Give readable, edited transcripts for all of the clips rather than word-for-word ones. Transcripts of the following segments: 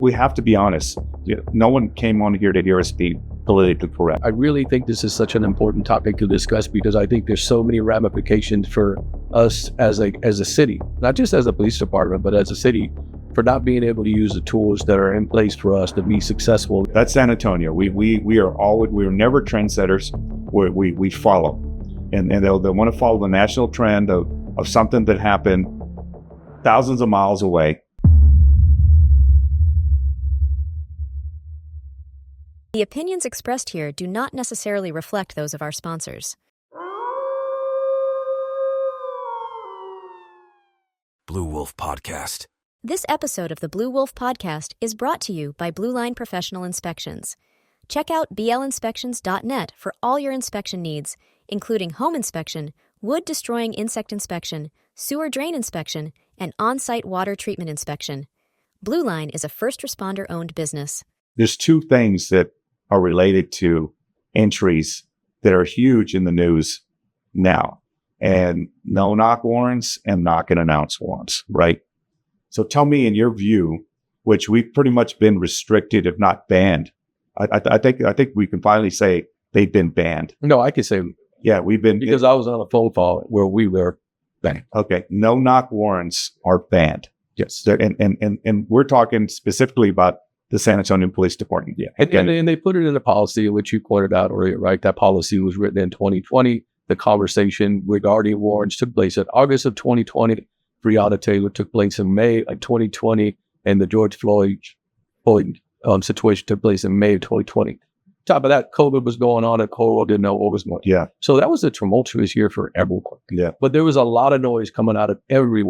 We have to be honest. No one came on here to hear us be politically correct. I really think this is such an important topic to discuss because I think there's so many ramifications for us as a city, not just as a police department, but as a city, for not being able to use the tools that are in place for us to be successful. That's San Antonio. We're never trendsetters. We follow, and they'll want to follow the national trend of something that happened thousands of miles away. The opinions expressed here do not necessarily reflect those of our sponsors. Blu Wolf Podcast. This episode of the Blu Wolf Podcast is brought to you by Blue Line Professional Inspections. Check out blinspections.net for all your inspection needs, including home inspection, wood-destroying insect inspection, sewer drain inspection, and on-site water treatment inspection. Blue Line is a first responder-owned business. There's two things that are related to entries that are huge in the news now, and no-knock warrants and knock-and-announce warrants, right? So tell me, in your view, which we've pretty much been restricted, if not banned, I think we can finally say they've been banned. No, I can say, yeah, we've been, because I was on a phone call where we were banned. Okay, no-knock warrants are banned. Yes. And we're talking specifically about the San Antonio Police Department. Yeah. And they put it in a policy, which you pointed out earlier, right? That policy was written in 2020. The conversation regarding warrants took place in August of 2020. Breonna Taylor took place in May of 2020. And the George Floyd situation took place in May of 2020. Top of that, COVID was going on, and the whole world didn't know what was going on. Yeah. So that was a tumultuous year for everyone. Yeah. But there was a lot of noise coming out of every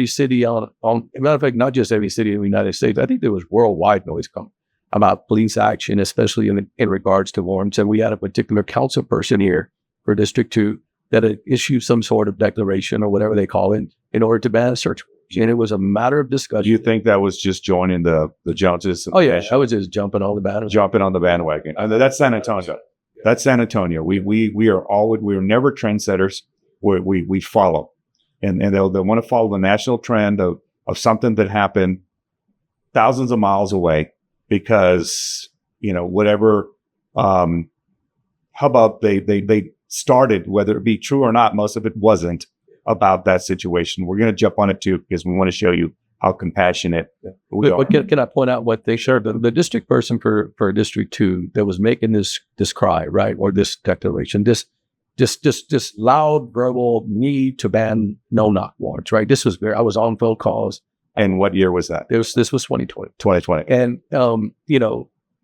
city on matter of fact, not just every city in the United States. I think there was worldwide noise coming about police action, especially in regards to warrants. And we had a particular council person here for District 2 that had issued some sort of declaration or whatever they call it in order to ban a search warrant. And it was a matter of discussion. Do you think that was just joining the Joneses? Oh, yeah. I was just jumping on the bandwagon. Jumping on the bandwagon. And that's San Antonio. That's San Antonio. We're never trendsetters. We follow. And they'll want to follow the national trend of something that happened thousands of miles away because, whatever hubbub they started, whether it be true or not, most of it wasn't about that situation. We're going to jump on it too because we want to show you how compassionate we are. But can I point out what they shared? The district person for District 2 that was making this cry, right, or this declaration, this loud verbal need to ban no-knock warrants, right? This was I was on phone calls. And what year was that? This was 2020. 2020. And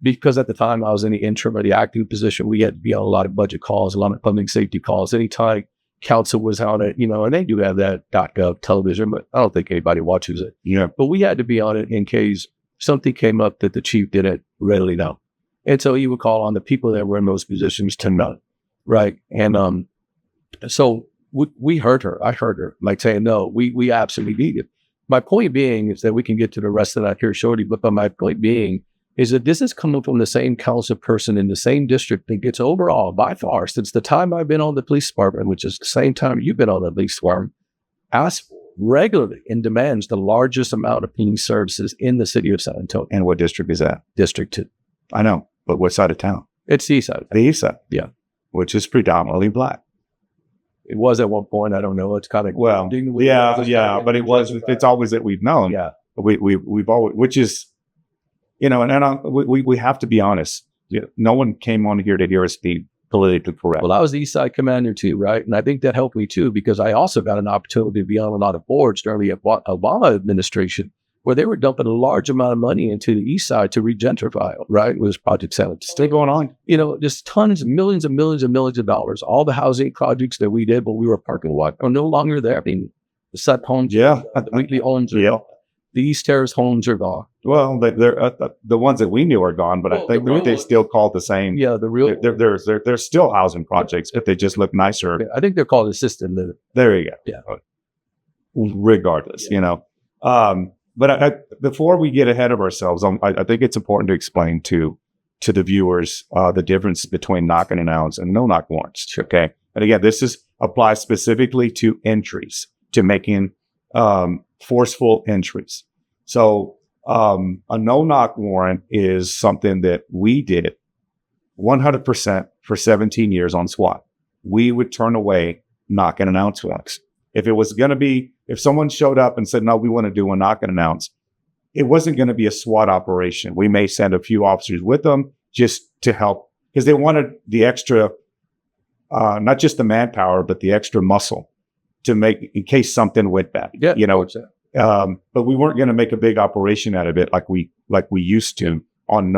because at the time I was in the interim or the active position, we had to be on a lot of budget calls, a lot of public safety calls. Anytime council was on it, and they do have that .gov television, but I don't think anybody watches it. Yeah. But we had to be on it in case something came up that the chief didn't readily know. And so he would call on the people that were in those positions to know, right? And so we heard her. I heard her, like saying, no, we absolutely need it. My point being is that we can get to the rest of that here shortly, but my point being is that this is coming from the same council person in the same district that gets overall, by far, since the time I've been on the police department, which is the same time you've been on the police department, asks regularly and demands the largest amount of police services in the city of San Antonio. And what district is that? District 2. I know, but what side of town? It's the east side. The east side? Yeah. Which is predominantly Black. It was at one point. I don't know. It's kind of... Well, yeah, but it's always that we've known. Yeah. We've always, which is... we have to be honest. No one came on here to hear us be politically correct. Well, I was the East Side Commander too, right? And I think that helped me too, because I also got an opportunity to be on a lot of boards during the Obama administration, where they were dumping a large amount of money into the East Side to regentrify, right? It was Project San Antonio. Still going on. Just tons, millions and millions and millions of dollars. All the housing projects that we did, but we were parking lot, are no longer there. I mean, the Sut homes, the Wheatley homes, the East Terrace homes are gone. Well, they're the ones that we knew are gone, but I think they still call it the same. Yeah, the real. There's still housing projects, but they just look nicer. I think they're called assisted living. There you go. Yeah. Regardless, But before we get ahead of ourselves, I think it's important to explain to the viewers the difference between knock and announce and no knock warrants. Okay, and again, this applies specifically to entries, to making forceful entries. So A no-knock warrant is something that we did 100% for 17 years on SWAT. We would turn away knock and announce warrants. If it was going to be, if someone showed up and said, no, we want to do a knock and announce, it wasn't going to be a SWAT operation. We may send a few officers with them just to help, because they wanted the extra, not just the manpower, but the extra muscle to make, in case something went bad. Yeah, you know, but we weren't going to make a big operation out of it like we used to on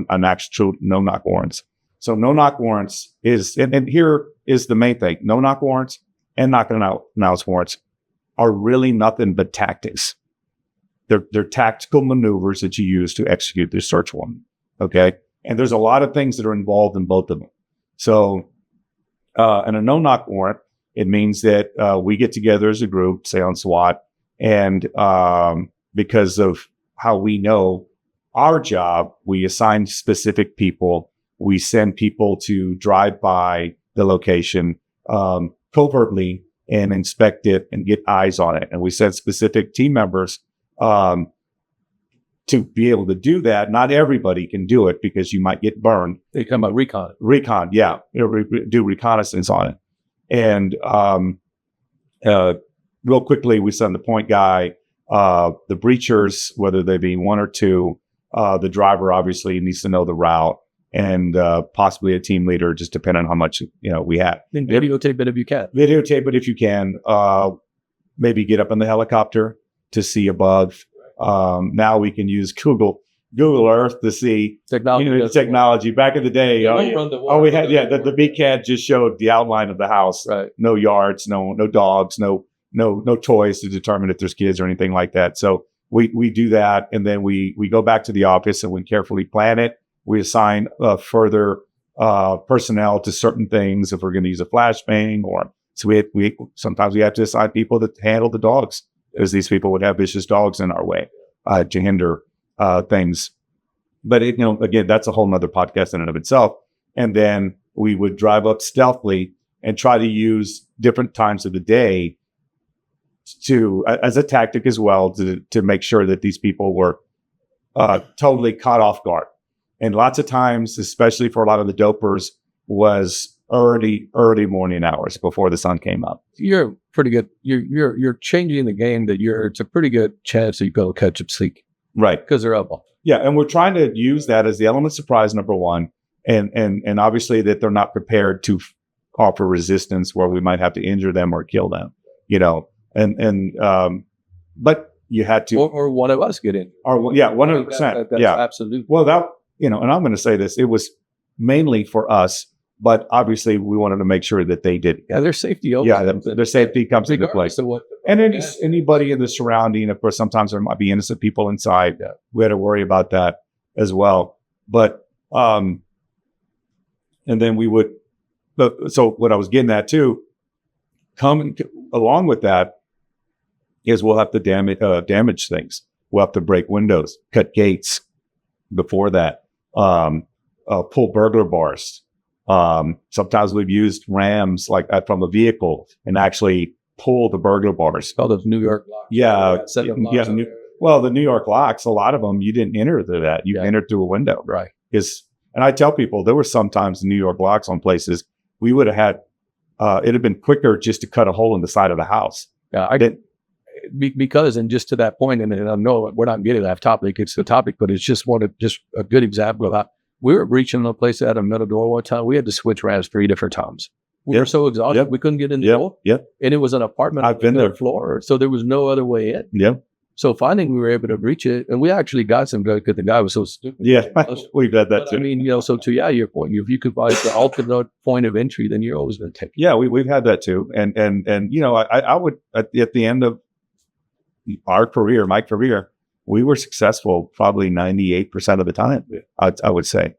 an actual no knock warrants. So no knock warrants is, and here is the main thing: no knock warrants and knock and announce warrants are really nothing but tactics. They're tactical maneuvers that you use to execute the search warrant. Okay, and there's a lot of things that are involved in both of them. So, in a no knock warrant, it means that we get together as a group, say on SWAT, and because of how we know our job, we assign specific people. We send people to drive by the location covertly and inspect it and get eyes on it. And we send specific team members to be able to do that. Not everybody can do it because you might get burned. They come about recon. Recon, yeah. Do reconnaissance on it. And real quickly, we send the point guy, the breachers, whether they be one or two. The driver obviously needs to know the route, and possibly a team leader, just depending on how much we have. And videotape it if you can. Videotape it if you can. Maybe get up in the helicopter to see above. Now we can use Google Earth to see technology. Back in the day, we had the BCAD just showed the outline of the house. Right. No yards, no dogs, no toys to determine if there's kids or anything like that. So we do that, and then we go back to the office and we carefully plan it. We assign further personnel to certain things if we're going to use a flashbang, or so we sometimes we have to assign people to handle the dogs, because these people would have vicious dogs in our way to hinder things. But again, that's a whole nother podcast in and of itself. And then we would drive up stealthily and try to use different times of the day to as a tactic as well to make sure that these people were totally caught off guard. And lots of times, especially for a lot of the dopers, was early morning hours before the sun came up. You're pretty good. You're changing the game that it's a pretty good chance that you go catch up sleek. Right. Because they're up. Yeah. And we're trying to use that as the element of surprise, number one. And obviously that they're not prepared to offer resistance where we might have to injure them or kill them, but you had to. Or one of us get in. Or, yeah, 100%. That's absolutely. Well, and I'm going to say this, it was mainly for us, but obviously we wanted to make sure that they did. Yeah, their safety. Their safety comes into play. And anybody in the surrounding, of course, sometimes there might be innocent people inside. Yeah. We had to worry about that as well. But, and then we would, so what I was getting at too, along with that is we'll have to damage things. We'll have to break windows, cut gates before that, pull burglar bars. Sometimes we've used rams like that from a vehicle and actually pull the burglar bars. Oh, those New York locks. Yeah. The New York locks, a lot of them, you didn't enter through that. You entered through a window. Right. And I tell people, there were sometimes New York locks on places we would have had, it'd have been quicker just to cut a hole in the side of the house. Yeah, because, and just to that point, and I know we're not getting off topic, it's the topic, but it's just a good example of how we were breaching a place that had a metal door one time. We had to switch rams 3 different times. We were so exhausted, we couldn't get in the door. Yep. And it was an apartment. I've been there. Floor, so there was no other way in. Yep. So finally, we were able to breach it, and we actually got some good because the guy was so stupid. Yeah, we've had that too. I mean, so to your point, if you could find the alternate point of entry, then you're always going to take it. Yeah, we've had that too, and I would at the end of my career, we were successful probably 98% of the time. I would say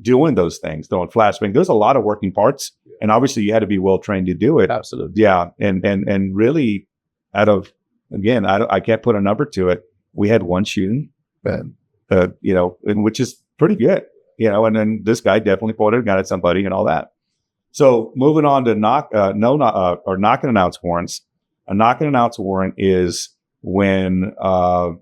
doing those things, throwing flashbang. There's a lot of working parts, and obviously you had to be well trained to do it. Absolutely. Yeah, and really out of. Again, I can't put a number to it. We had one shooting, and which is pretty good, and then this guy definitely pointed a gun at somebody and all that. So moving on to knock and announce warrants. A knock and announce warrant is when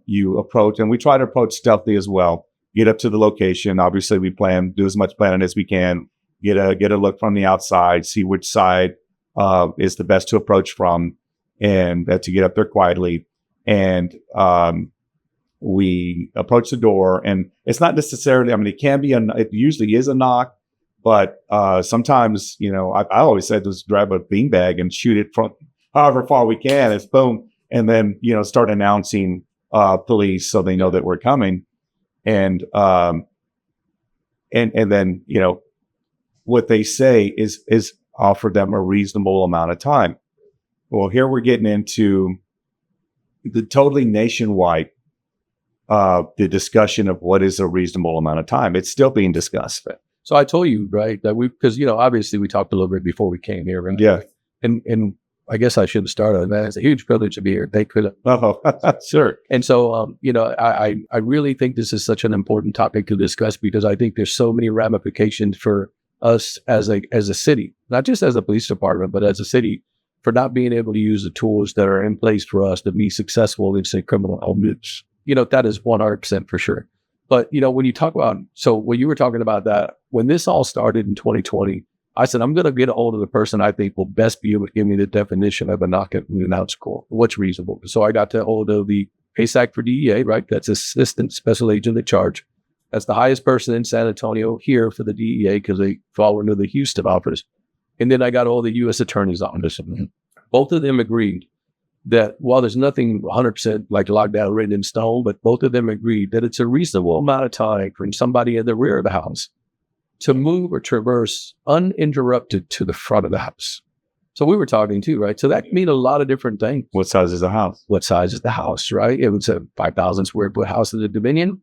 you approach, and we try to approach stealthily as well, get up to the location. Obviously, we do as much planning as we can, get a look from the outside, see which side is the best to approach from, and to get up there quietly. And we approach the door, and it's not necessarily, it can be, it usually is a knock, but sometimes, I always said just grab a beanbag and shoot it from however far we can. It's boom. And then, start announcing police so they know that we're coming. And then, what they say is offer them a reasonable amount of time. Well, here we're getting into the totally nationwide, the discussion of what is a reasonable amount of time. It's still being discussed. So I told you, right, that because, obviously we talked a little bit before we came here. Right? Yeah. And I guess I should have started, man. It's a huge privilege to be here. They could have. Oh, sure. And so, I really think this is such an important topic to discuss because I think there's so many ramifications for us as a city, not just as a police department, but as a city, for not being able to use the tools that are in place for us to be successful in, say, criminal elements. That is 100% for sure. But, when you talk about, so when you were talking about that, when this all started in 2020, I said, I'm going to get a hold of the person I think will best be able to give me the definition of a knock and announce call. What's reasonable? So I got to hold of the ASAC for DEA, right? That's Assistant Special Agent at Charge. That's the highest person in San Antonio here for the DEA because they fall under the Houston office. And then I got all the U.S. Attorney's Office. Both of them agreed that while there's nothing 100% like lockdown written in stone, but both of them agreed that it's a reasonable amount of time for somebody in the rear of the house to move or traverse uninterrupted to the front of the house. So we were talking too, right? So that can mean a lot of different things. What size is the house? What size is the house, right? It was a 5,000 square foot house in the Dominion,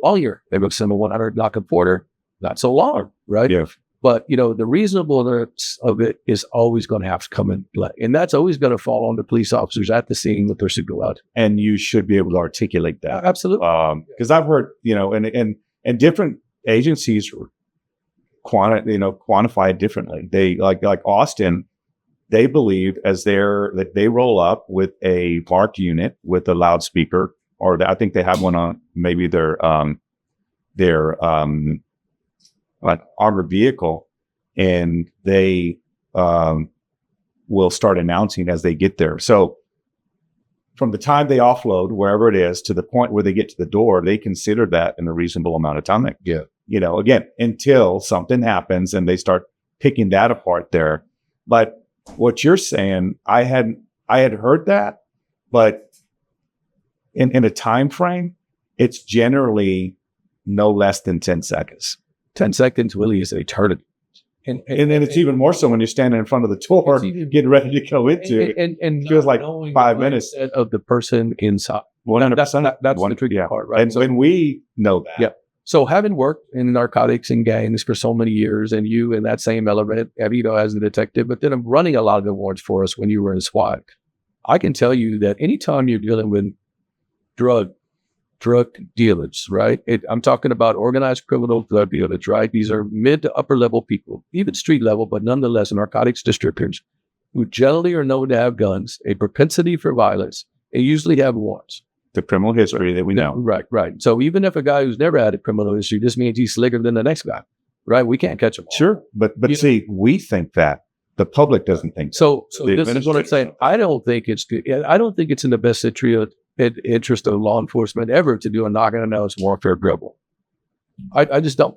all year. They would send a 100 block of Porter, not so long, right? Yeah. But, the reasonableness of it is always going to have to come in play. And that's always going to fall on the police officers at the scene with their signal out. And you should be able to articulate that. Absolutely. Because I've heard, and different agencies quantify it differently. They like Austin, they believe that they roll up with a parked unit with a loudspeaker, or I think they have one on maybe their armored vehicle, and they will start announcing as they get there. So from the time they offload wherever it is to the point where they get to the door, they consider that in a reasonable amount of time. Yeah. Again, until something happens and they start picking that apart there. But what you're saying, I had heard that, but in a time frame, it's generally no less than 10 seconds. 10 seconds, Willie, is an eternity. And then it's even more so when you're standing in front of the door, getting ready to go into it. And it feels like 5 minutes of the person inside. 100%. That's the tricky part, right? And when we know that. Yeah. So having worked in narcotics and gangs for so many years, and you in that same element, as a detective, but then I'm running a lot of the warrants for us when you were in SWAT, I can tell you that anytime you're dealing with drug dealers, right? I'm talking about organized criminal drug dealers, right? These are mid to upper level people, even street level, but nonetheless narcotics distributors who generally are known to have guns, a propensity for violence, and usually have warrants. The criminal history that we know. Right. So even if a guy who's never had a criminal history, this means he's slicker than the next guy, right? We can't catch him. Sure. But see, we think that. The public doesn't think so. So this is what I'm saying. I don't think it's good. I don't think it's in the best interest of law enforcement ever to do a knock and announce warfare dribble. I just don't.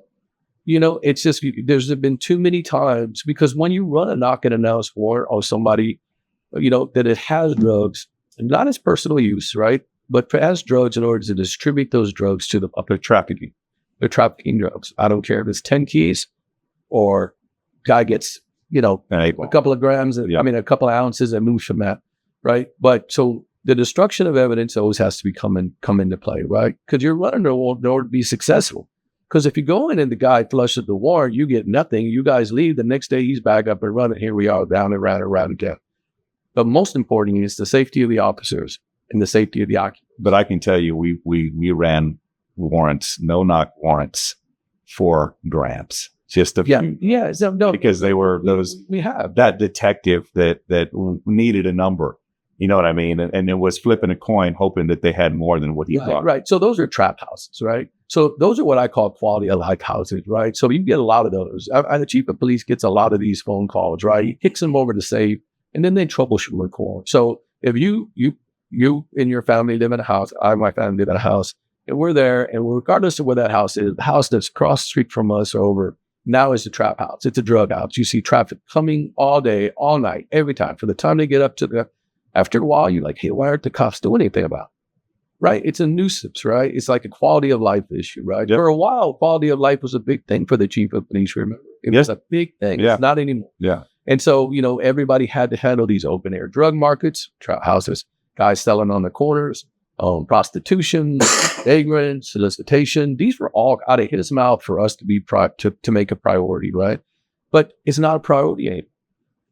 It's just, there's been too many times, because when you run a knock and announce warrant on somebody, that it has drugs, not as personal use, right? But as drugs in order to distribute those drugs to the public trafficking. They're trafficking drugs. I don't care if it's 10 keys or guy gets, a couple of grams, a couple of ounces and moves from that, right? But so the destruction of evidence always has to come into play, right? Because you're running in order to be successful. Because if you go in and the guy flushes the warrant, you get nothing. You guys leave. The next day he's back up and running. Here we are, down and round again. But most important is the safety of the officers and the safety of the occupants. But I can tell you, we ran warrants, no-knock warrants for grabs. Just a few. Yeah. So, no, because they were those. We have that detective that needed a number, You know what I mean? And it was flipping a coin, hoping that they had more than what he thought. Right. So those are trap houses, right? So those are what I call quality of life houses, right? So you get a lot of those. The chief of police gets a lot of these phone calls, right? He kicks them over to safe, and then they troubleshoot and call. So if you and your family live in a house, I and my family live in a house, and we're there, and regardless of where that house is, the house that's across the street from us or over, now is a trap house. It's a drug house. You see traffic coming all day, all night, every time. For the time they get up to the, after a while, you're like, hey, why aren't the cops doing anything about it? Right? It's a nuisance, right? It's like a quality of life issue, right? Yep. For a while, quality of life was a big thing for the chief of police, remember? It was a big thing. Yeah. It's not anymore. Yeah. And so, everybody had to handle these open air drug markets, trap houses, guys selling on the corners, prostitution, vagrant, solicitation. These were all out of his mouth for us to be to make a priority, right? But it's not a priority anymore.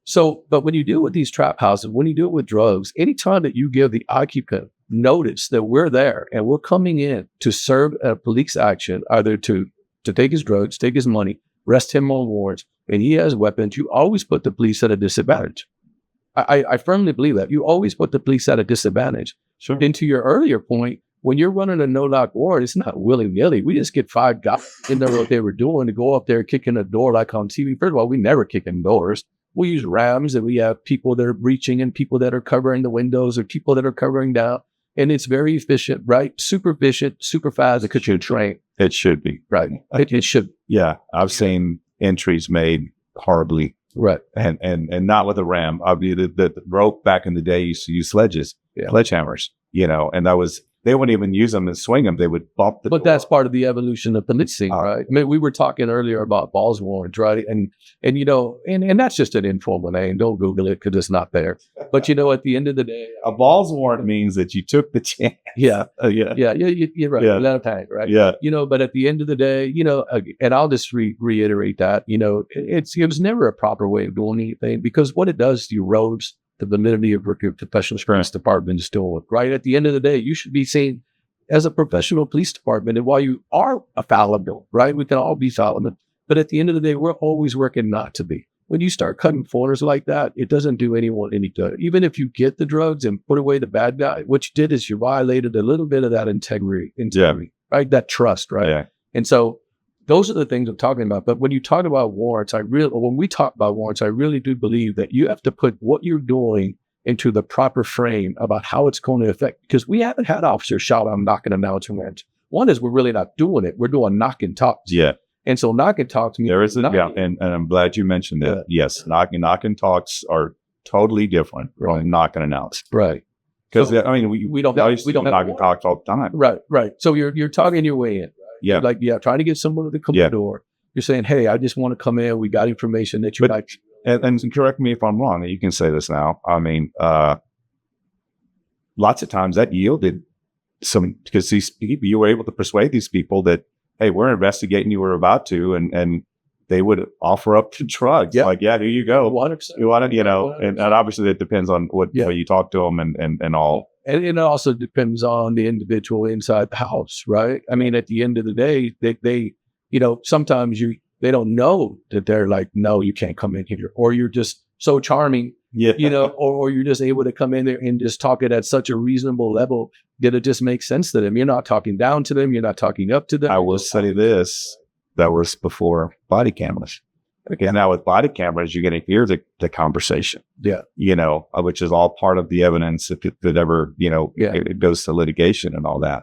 So, but when you do it with these trap houses, when you do it with drugs, anytime that you give the occupant notice that we're there and we're coming in to serve a police action, either to take his drugs, take his money, arrest him on warrants, and he has weapons, you always put the police at a disadvantage. I firmly believe that. You always put the police at a disadvantage. Sure. And to your earlier point, when you're running a no-knock warrant, it's not willy-nilly. We just get 5 guys in there what they were doing to go up there kicking a door like on TV. First of all, we never kick in doors. We use rams, and we have people that are breaching and people that are covering the windows or people that are covering down. And it's very efficient, right? Super efficient, super fast. It could be trained. It should be. Right. It should. Yeah. I've seen entries made horribly. Right. And not with a ram. I mean, the rope back in the day used to use sledgehammers, and that was, they wouldn't even use them and swing them. They would bump the door. That's part of the evolution of policing, right? I mean, we were talking earlier about balls warrants, right? And that's just an informal name. Don't Google it because it's not there. But at the end of the day, a balls warrant means that you took the chance. Yeah. Yeah. You're right. Yeah. Let it hang, right? Yeah. But at the end of the day, and I'll just reiterate that, it was never a proper way of doing anything, because what it does erodes the validity of your professional police department is still, right? At the end of the day, you should be seen as a professional police department. And while you are fallible, right? We can all be fallible. But at the end of the day, we're always working not to be. When you start cutting corners like that, it doesn't do anyone any good. Even if you get the drugs and put away the bad guy, what you did is you violated a little bit of that integrity, right? That trust, right? Yeah. And so those are the things I'm talking about. But when you talk about warrants, when we talk about warrants, I really do believe that you have to put what you're doing into the proper frame about how it's going to affect, because we haven't had officers shout out knocking announcements. One is we're really not doing it. We're doing knock and talks. Yeah. And so knock and talks means there is and I'm glad you mentioned that. Yeah. Yes. Knock and talks are totally different from knock and announce. Right. Because So we don't knock and talks all the time. Right. So you're talking your way in. Yeah. Trying to get someone to come to the door. You're saying, hey, I just want to come in. We got information that you like. And correct me if I'm wrong. You can say this now. I mean, lots of times that yielded some, because these people, you were able to persuade these people that, hey, we're investigating, you were about to, and they would offer up the drugs. Yeah. Like, yeah, here you go. 100%. You want it, and obviously it depends on what you talk to them and all. And it also depends on the individual inside the house, right? I mean, at the end of the day, they sometimes they don't know that they're like, no, you can't come in here, or you're just so charming, or you're just able to come in there and just talk it at such a reasonable level that it just makes sense to them. You're not talking down to them. You're not talking up to them. I will say this, that was before body cameras. Okay. Now with body cameras, you're going to hear the conversation. Yeah. Which is all part of the evidence if it ever, it goes to litigation and all that.